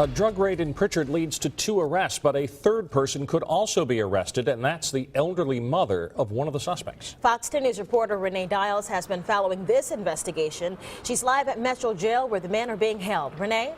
A drug raid in Pritchard leads to 2 arrests, but a third person could also be arrested, and that's the elderly mother of one of the suspects. Fox 10 News reporter RENEE Dials has been following this investigation. She's live at Metro Jail where the men are being held. RENEE?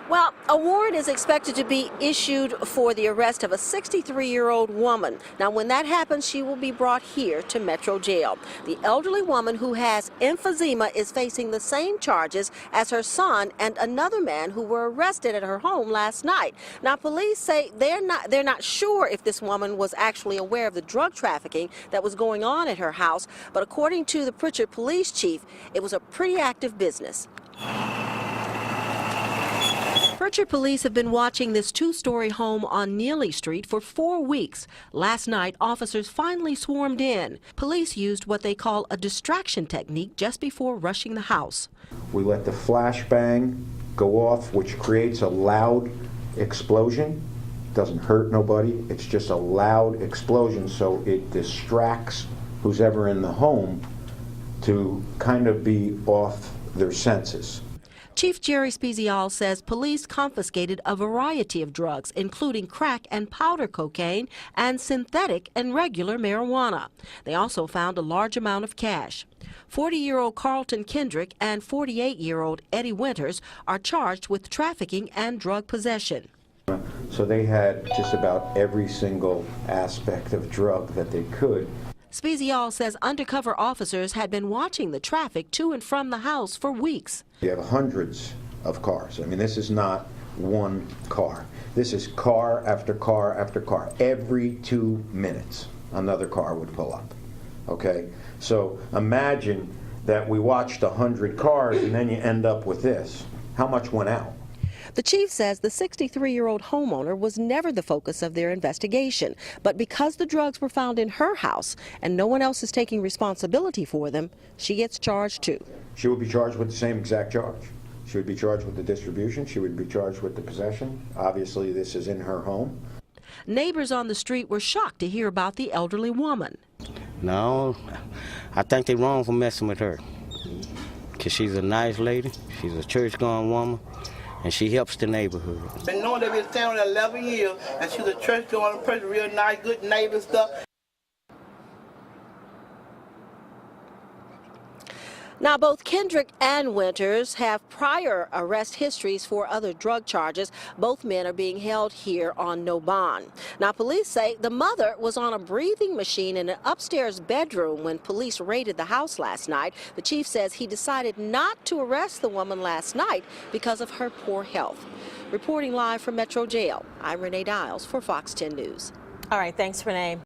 Well, a warrant is expected to be issued for the arrest of a 63-year-old woman. Now, when that happens, she will be brought here to Metro Jail. The elderly woman who has emphysema is facing the same charges as her son and another man who were arrested at her home last night. Now, police say they're not sure if this woman was actually aware of the drug trafficking that was going on at her house, but according to the Pritchard police chief, it was a pretty active business. Pritchard police have been watching this 2-story home on Neely Street for 4 weeks. Last night, officers finally swarmed in. Police used what they call a distraction technique just before rushing the house. We let the flashbang go off, which creates a loud explosion. Doesn't hurt nobody. It's just a loud explosion, so it distracts who's ever in the home to kind of be off their senses. Chief Jerry Spezial says police confiscated a variety of drugs, including crack and powder cocaine and synthetic and regular marijuana. They also found a large amount of cash. 40-year-old Carlton Kendrick and 48-year-old Eddie Winters are charged with trafficking and drug possession. So they had just about every single aspect of drug that they could. Spezial says undercover officers had been watching the traffic to and from the house for weeks. You have hundreds of cars. I mean, this is not one car. This is car after car after car. Every 2 minutes, another car would pull up. Okay? So imagine that we watched 100 cars and then you end up with this. How much went out? The chief says the 63-year-old homeowner was never the focus of their investigation, but because the drugs were found in her house and no one else is taking responsibility for them, she gets charged too. She would be charged with the same exact charge. She would be charged with the distribution. She would be charged with the possession. Obviously, this is in her home. Neighbors on the street were shocked to hear about the elderly woman. No, I think they're wrong for messing with her, because she's a nice lady. She's a church-going woman. And she helps the neighborhood. Been knowing they've been staying there 11 years, and she's a church-going person, real nice, good neighbor stuff. Now, both Kendrick and Winters have prior arrest histories for other drug charges. Both men are being held here on no bond. Now, police say the mother was on a breathing machine in an upstairs bedroom when police raided the house last night. The chief says he decided not to arrest the woman last night because of her poor health. Reporting live from Metro Jail, I'm RENEE Dials for Fox 10 News. All right, thanks, RENEE.